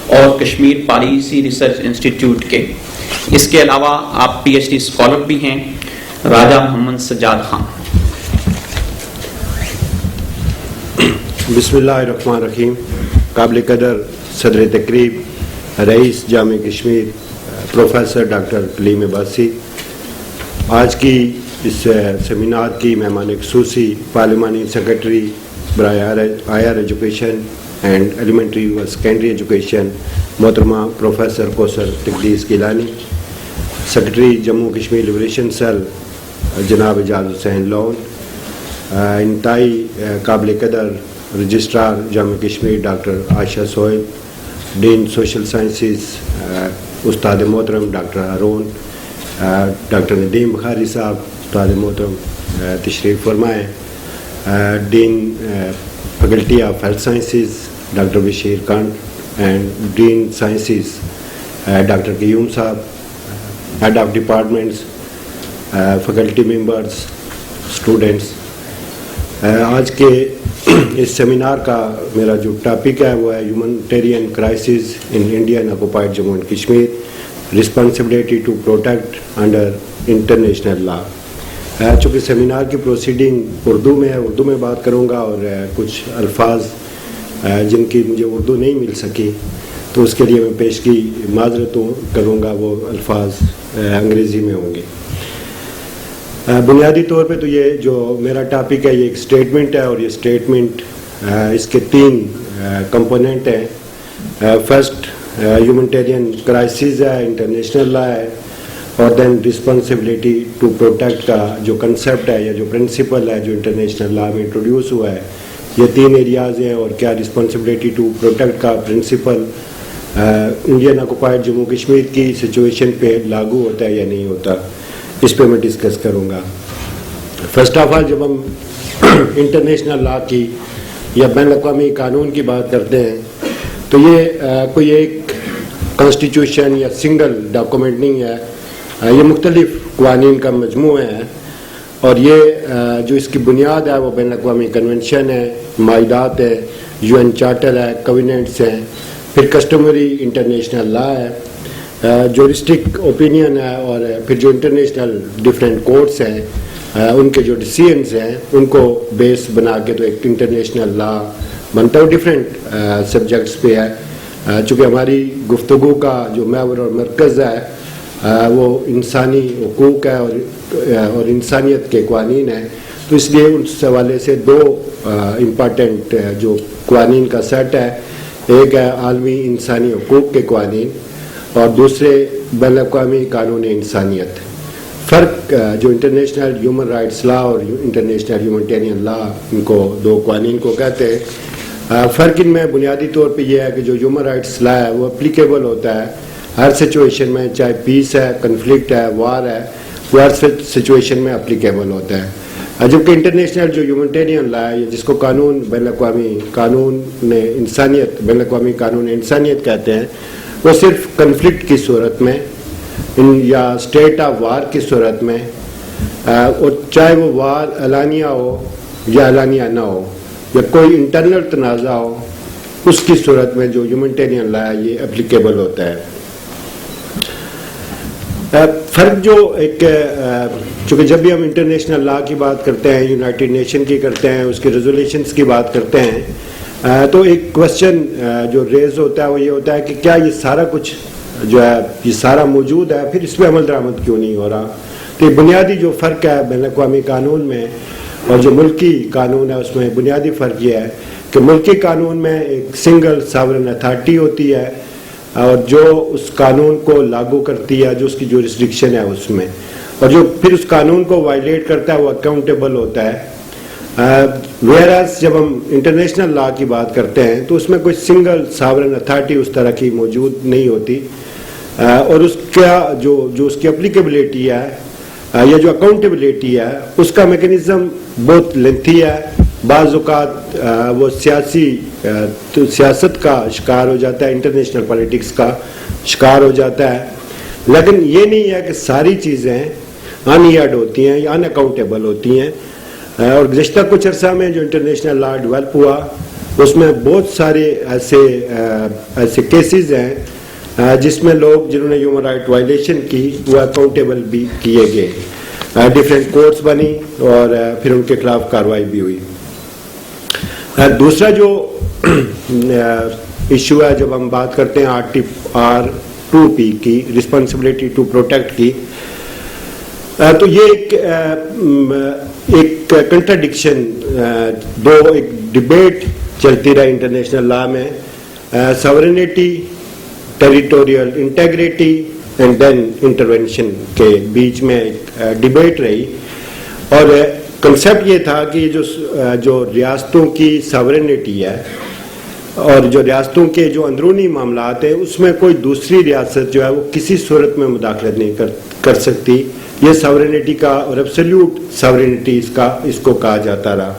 اور Kashmir policy research institute کے. اس کے علاوہ آپ پی ایچ ڈی اسکالر بھی ہیں. راجہ محمد سجاد خان. بسم اللہ الرحمن الرحیم. قابل قدر صدر تقریب رئیس جامعہ کشمیر پروفیسر ڈاکٹر کلیم عباسی، آج کی اس سیمینار کی مہمان خصوصی پارلیمانی سیکرٹری برائے ہائر ایجوکیشن اینڈ ایلیمنٹری و سیکنڈری ایجوکیشن محترمہ professor Kausar Taqdees Gilani, secretary Jammu Kashmir liberation cell جناب اعجاز حسین لون، انتہائی قابل قدر رجسٹرار جامعہ Kashmir doctor Ayesha Sohail, dean social sciences استاد محترم ڈاکٹر ہارون، ڈاکٹر ندیم بخاری صاحب استاد محترم تشریف فرمائیں، dean faculty of health sciences doctor Bashir Kund and dean sciences doctor Qayyum sahab, head of departments, faculty members, students. آج کے اس سیمینار کا میرا جو ٹاپک ہے وہ ہے humanitarian crisis in Indian occupied Jammu and Kashmir, responsibility to protect under international law. چونکہ سیمینار کی پروسیڈنگ اردو میں ہے، اردو میں بات کروں گا اور کچھ الفاظ جن کی مجھے اردو نہیں مل سکی تو اس کے لیے میں پیشگی معذرت کروں گا، وہ الفاظ انگریزی میں ہوں گے. بنیادی طور پہ تو یہ جو میرا ٹاپک ہے یہ ایک اسٹیٹمنٹ ہے، اور یہ اسٹیٹمنٹ اس کے 3 کمپوننٹ ہیں. فرسٹ ہیومنٹیرین کرائسس ہے، انٹرنیشنل لا ہے، اور دین رسپانسبلٹی ٹو پروٹیکٹ کا جو کنسیپٹ ہے یا جو پرنسپل ہے جو انٹرنیشنل لا میں انٹروڈیوس ہوا ہے. یہ 3 ایریاز ہیں، اور کیا رسپانسبلٹی ٹو پروٹیکٹ کا principle Indian occupied Jammu Kashmir کی سچویشن پہ لاگو ہوتا ہے یا نہیں ہوتا، اس پہ میں ڈسکس کروں گا. فرسٹ آف آل جب ہم انٹرنیشنل لا کی یا بین الاقوامی قانون کی بات کرتے ہیں تو یہ کوئی ایک کانسٹیٹیوشن یا سنگل ڈاکومنٹ نہیں ہے، یہ مختلف قوانین کا مجموعہ ہے، اور یہ جو اس کی بنیاد ہے وہ بین الاقوامی کنونشن ہے، معاہدات ہے، UN چارٹر ہے، کویننٹس ہیں، پھر کسٹمری انٹرنیشنل لا ہے، جورسٹک اوپینین ہے، اور پھر جو انٹرنیشنل ڈفرینٹ کورٹس ہیں ان کے جو ڈیسیژنز ہیں ان کو بیس بنا کے تو ایک انٹرنیشنل لا بنتا ہے. ڈفرینٹ سبجیکٹس پہ ہے. چونکہ ہماری گفتگو کا جو محور اور مرکز ہے وہ انسانی حقوق ہے اور انسانیت کے قوانین ہیں، تو اس لیے اس حوالے سے 2 امپارٹنٹ جو قوانین کا سیٹ ہے، ایک ہے عالمی انسانی حقوق کے قوانین اور دوسرے بین الاقوامی قانون انسانیت. فرق جو انٹرنیشنل ہیومن رائٹس لا اور انٹرنیشنل ہیومنٹیرین لا، ان کو 2 قوانین کو کہتے ہیں. فرق ان میں بنیادی طور پہ یہ ہے کہ جو ہیومن رائٹس لا ہے وہ اپلیکیبل ہوتا ہے ہر سچویشن میں، چاہے پیس ہے، کنفلکٹ ہے، وار ہے، وہ ہر سچویشن میں اپلیکیبل ہوتا ہے. جبکہ انٹرنیشنل جو ہیومنٹیرین لا ہے جس کو قانون بین الاقوامی قانون انسانیت بین الاقوامی قانون انسانیت کہتے ہیں، وہ صرف کنفلکٹ کی صورت میں یا اسٹیٹ آف وار کی صورت میں، اور چاہے وہ وار اعلانیہ ہو یا اعلانیہ نہ ہو یا کوئی انٹرنل تنازع ہو، اس کی صورت میں جو ہیومنٹیرین لا ہے یہ اپلیکیبل ہوتا ہے. فرق جو ایک چونکہ جب بھی ہم انٹرنیشنل لا کی بات کرتے ہیں، یونائٹڈ نیشن کی کرتے ہیں، اس کے ریزولیشنز کی بات کرتے ہیں، تو ایک کوشچن جو ریز ہوتا ہے وہ یہ ہوتا ہے کہ کیا یہ سارا کچھ جو ہے یہ سارا موجود ہے، پھر اس پہ عمل درآمد کیوں نہیں ہو رہا. تو یہ بنیادی جو فرق ہے بین الاقوامی قانون میں اور جو ملکی قانون ہے اس میں بنیادی فرق یہ ہے کہ ملکی قانون میں ایک سنگل ساورن اتھارٹی ہوتی ہے اور جو اس قانون کو لاگو کرتی ہے، جو اس کی جو ریسٹرکشن ہے اس میں، اور جو پھر اس قانون کو وائلیٹ کرتا ہے وہ اکاؤنٹیبل ہوتا ہے. ویئرز جب ہم انٹرنیشنل لا کی بات کرتے ہیں تو اس میں کوئی سنگل ساورن اتھارٹی اس طرح کی موجود نہیں ہوتی، اور اس کا جو اس کی اپلیکیبلٹی ہے یا جو اکاؤنٹیبلٹی ہے اس کا میکینزم بہت لینتھی ہے. بعض اوقات وہ سیاست کا شکار ہو جاتا ہے، انٹرنیشنل پالیٹکس کا شکار ہو جاتا ہے. لیکن یہ نہیں ہے کہ ساری چیزیں ان ایئرڈ ہوتی ہیں یا ان اکاؤنٹیبل ہوتی ہیں. اور گزشتہ کچھ عرصہ میں جو انٹرنیشنل لا ڈیولپ ہوا اس میں بہت سارے ایسے کیسز ہیں جس میں لوگ جنہوں نے ہیومن رائٹ وائلیشن کی وہ اکاؤنٹیبل بھی کیے گئے، ڈفرینٹ کورٹس بنی اور پھر ان کے خلاف کارروائی بھی ہوئی۔ دوسرا جو ایشو ہے جب ہم بات کرتے ہیں R2P کی، رسپانسبلٹی ٹو پروٹیکٹ کی، تو یہ ایک کنٹراڈکشن، ایک ڈبیٹ چلتی رہی انٹرنیشنل لا میں، sovereignty, territorial integrity and then intervention کے بیچ میں ایک ڈبیٹ رہی، اور کنسیپٹ یہ تھا کہ جو ریاستوں کی ساورینٹی ہے اور جو ریاستوں کے جو اندرونی معاملات ہیں اس میں کوئی دوسری ریاست جو ہے وہ کسی صورت میں مداخلت نہیں کر سکتی، یہ ساورینٹی کا اور ایبسلیوٹ ساورینٹی اس کو کہا جاتا رہا،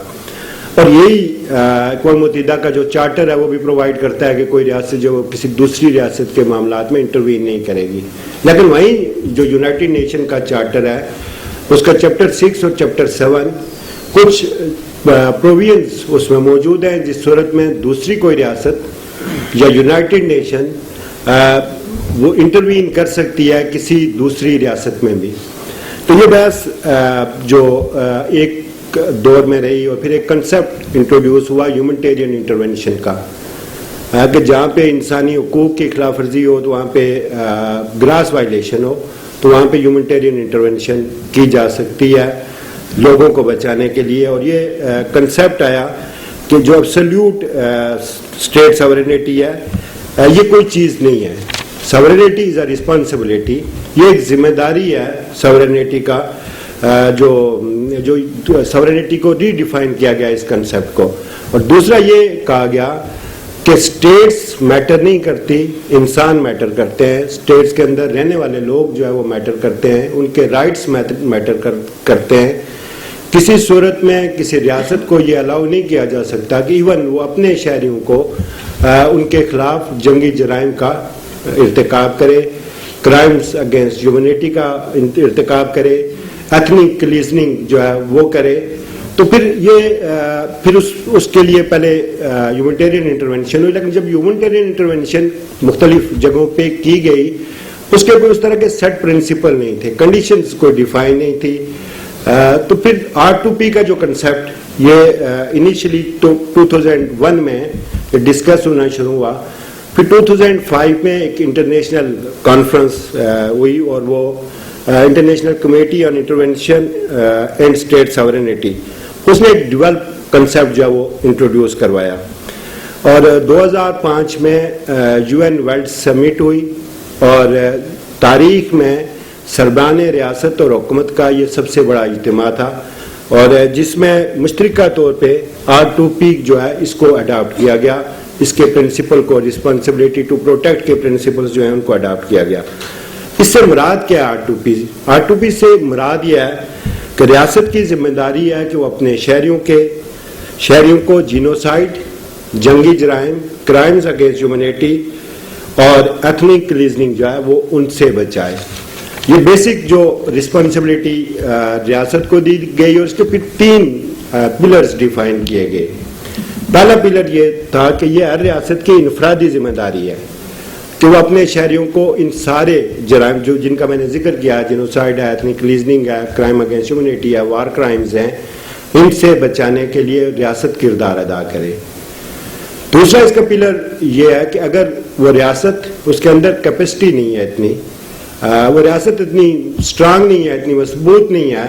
اور یہی اقوام متحدہ کا جو چارٹر ہے وہ بھی پرووائڈ کرتا ہے کہ کوئی ریاست جو کسی دوسری ریاست کے معاملات میں انٹروین نہیں کرے گی۔ لیکن وہیں جو یونائٹڈ نیشن کا چارٹر ہے اس کا چیپٹر 6 اور چیپٹر 7 کچھ پروویژنز اس میں موجود ہیں جس صورت میں دوسری کوئی ریاست یا یونائٹڈ نیشن وہ انٹروین کر سکتی ہے کسی دوسری ریاست میں بھی۔ تو یہ بحث جو ایک دور میں رہی، اور پھر ایک کنسیپٹ انٹروڈیوس ہوا ہیومنٹیرین انٹرونشن کا، کہ جہاں پہ انسانی حقوق کی خلاف ورزی ہو تو وہاں پہ گراس وائلیشن ہو تو وہاں پہ ہیومنٹیرین انٹرونشن کی جا سکتی ہے لوگوں کو بچانے کے لیے۔ اور یہ کنسیپٹ آیا کہ جو ایبسلیوٹ اسٹیٹ ساورینٹی ہے یہ کوئی چیز نہیں ہے، ساورینٹی از اے رسپانسبلٹی، یہ ایک ذمہ داری ہے ساورینٹی کا، جو ساورینٹی کو ری ڈیفائن کیا گیا اس کنسیپٹ کو۔ اور دوسرا یہ کہا گیا کہ اسٹیٹس میٹر نہیں کرتی، انسان میٹر کرتے ہیں، اسٹیٹس کے اندر رہنے والے لوگ جو ہے وہ میٹر کرتے ہیں، ان کے رائٹس میٹر کرتے ہیں۔ کسی صورت میں کسی ریاست کو یہ الاؤ نہیں کیا جا سکتا کہ ایون وہ اپنے شہریوں کو ان کے خلاف جنگی جرائم کا ارتکاب کرے، کرائمز اگینسٹ ہیومنٹی کا ارتکاب کرے، ایتھنک کلیزننگ جو ہے وہ کرے۔ تو پھر اس کے لیے پہلے ہیومنٹیرین انٹرونشن ہوئی، لیکن جب ہیومنٹیرین انٹرونشن مختلف جگہوں پہ کی گئی اس کے کوئی اس طرح کے سیٹ پرنسپل نہیں تھے، کنڈیشنز کوئی ڈیفائن نہیں تھی۔ تو پھر R2P کا جو کنسیپٹ یہ انیشلی 2001 میں ڈسکس ہونا شروع ہوا، پھر 2005 میں ایک انٹرنیشنل کانفرنس ہوئی، اور وہ international committee on intervention and state sovereignty, اس نے ایک ڈیولپ کنسیپٹ جو ہے وہ انٹروڈیوس کروایا، اور 2005 میں UN ورلڈ سمٹ ہوئی، اور تاریخ میں سربراہ ریاست اور حکومت کا یہ سب سے بڑا اجتماع تھا، اور جس میں مشترکہ طور پہ R2P جو ہے اس کو اڈاپٹ کیا گیا، اس کے پرنسپل کو، رسپانسبلٹی ٹو پروٹیکٹ کے پرنسپلز جو ہیں ان کو اڈاپٹ کیا گیا۔ اس سے مراد کیا ہے R2P سے مراد یہ ہے کہ ریاست کی ذمہ داری ہے کہ وہ اپنے شہریوں کو جینوسائڈ، جنگی جرائم، کرائمز اگینسٹ ہیومنٹی اور ایتھنک کلیزننگ جو ہے وہ ان سے بچائے۔ یہ بیسک جو رسپانسبلٹی ریاست کو دی گئی، اور اس کے پھر 3 پلرز ڈیفائن کیے گئے۔ پہلا پلر یہ تھا کہ یہ ہر ریاست کی انفرادی ذمہ داری ہے کہ وہ اپنے شہریوں کو ان سارے جرائم جن کا میں نے ذکر کیا، جینوسائڈ ہے، ایتھنک کلیزننگ ہے، کرائم اگینسٹ ہیومنٹی ہے، وار کرائمز ہیں، ان سے بچانے کے لیے ریاست کردار ادا کرے۔ دوسرا اس کا پلر یہ ہے کہ اگر وہ ریاست، اس کے اندر کیپیسٹی نہیں ہے اتنی، وہ ریاست اتنی اسٹرانگ نہیں ہے، اتنی مضبوط نہیں ہے،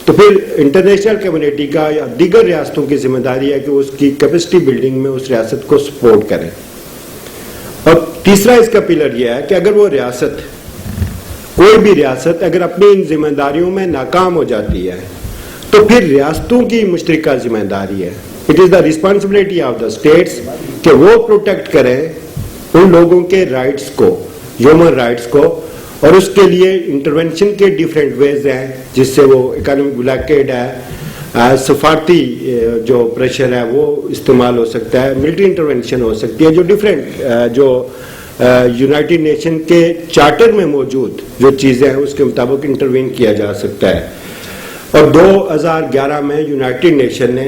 تو پھر انٹرنیشنل کمیونٹی کا یا دیگر ریاستوں کی ذمہ داری ہے کہ وہ اس کی کیپیسٹی بلڈنگ میں اس ریاست کو سپورٹ کرے۔ اور تیسرا اس کا پلر یہ ہے کہ اگر وہ ریاست، کوئی بھی ریاست اگر اپنی ان ذمہ داریوں میں ناکام ہو جاتی ہے تو پھر ریاستوں کی مشترکہ ذمہ داری ہے، it is the responsibility of the states کہ وہ پروٹیکٹ کریں ان لوگوں کے رائٹس کو، ہیومن رائٹس کو، اور اس کے لیے انٹرونشن کے ڈیفرنٹ ویز ہیں، جس سے وہ اکانومک بلاکیڈ ہے، سفارتی جو پریشر ہے وہ استعمال ہو سکتا ہے، ملٹری انٹرونشن ہو سکتی ہے، جو ڈیفرنٹ جو یونائٹڈ نیشن کے چارٹر میں موجود جو چیزیں ہیں اس کے مطابق انٹروین کیا جا سکتا ہے۔ اور 2011 میں یونائٹڈ نیشن نے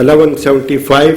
1175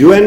UN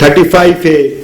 35A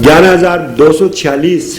11,246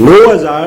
9,000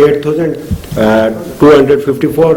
8,254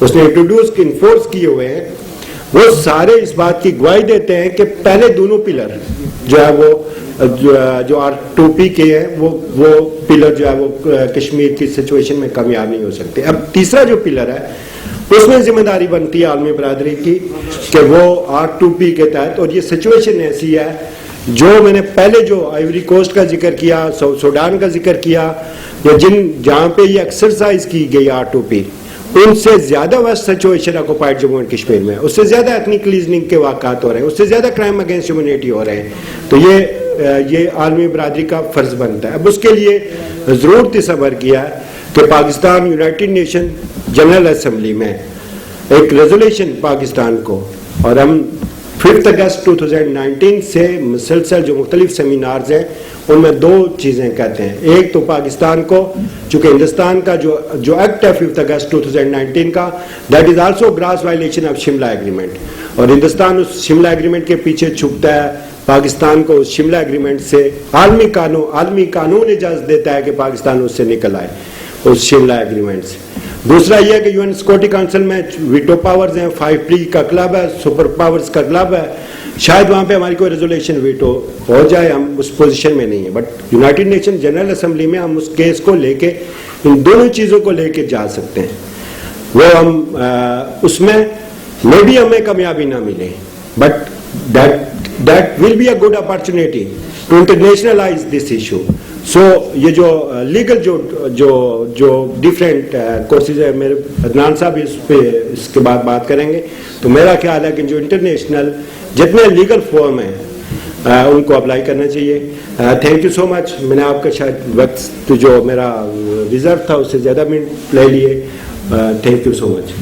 اس نے انٹروڈیوس انفورس کیے ہوئے ہیں وہ سارے اس بات کی گواہی دیتے ہیں کہ پہلے دونوں پلر جو ہے وہ جو R2P کے ہیں وہ پلر جو ہے وہ کشمیر کی سچویشن میں کامیاب نہیں ہو سکتے. اب تیسرا جو پلر ہے اس میں ذمہ داری بنتی ہے عالمی برادری کی کہ وہ R2P کے تحت, اور یہ سچویشن ایسی ہے جو میں نے پہلے جو آئیوری کوسٹ کا ذکر کیا, سوڈان کا ذکر کیا, یا جہاں پہ یہ ایکسرسائز کی گئی R2P, ان سے زیادہ worst situation occupied Jammu and Kashmir میں, اس سے زیادہ ایتھنک کلیزنگ کے واقعات ہو رہے ہیں, اس سے زیادہ کرائم اگینسٹ ہیومینٹی ہو رہے ہیں. تو یہ عالمی برادری کا فرض بنتا ہے. اب اس کے لیے ضرور تصور کیا ہے کہ Pakistan United nation general assembly میں ایک ریزولوشن پاکستان کو, اور ہم 5 اگست 2019 سے مسلسل جو مختلف سیمینارز ہیں ان میں 2 چیزیں کہتے ہیں. ایک تو پاکستان کو, چونکہ ہندوستان کا جو ایکٹ ہے 5 اگست 2019 کا, that is also gross violation of Shimla agreement, اور ہندوستان اس شملہ ایگریمنٹ کے پیچھے چھپتا ہے. پاکستان کو اس شملہ ایگریمنٹ سے عالمی قانون اجازت دیتا ہے کہ پاکستان اس سے نکل آئے, اس شملہ ایگریمنٹ سے. دوسرا یہ ہے کہ یو این سیکورٹی کونسل میں ویٹو پاورز ہیں, 5P کا کلب ہے, سپر پاورز کا کلب ہے, شاید وہاں پہ ہماری کوئی ریزولوشن ویٹو ہو جائے, ہم اس پوزیشن میں نہیں ہیں. But United nation general assembly میں ہم اس کیس کو لے کے, ان دونوں چیزوں کو لے کے جا سکتے ہیں. وہ ہم اس میں بھی ہمیں کامیابی نہ ملے, but that will be a good opportunity to internationalize this issue. So یہ جو لیگل جو ڈیفرنٹ کورسز ہے, میرے عدنان صاحب اس کے بعد بات کریں گے. تو میرا خیال ہے کہ جو انٹرنیشنل جتنے لیگل فارم ہیں ان کو اپلائی کرنا چاہیے. تھینک یو سو مچ. میں نے آپ کا شاید وقت جو میرا ریزرو تھا اس سے زیادہ منٹ لے لیے. Thank you so much.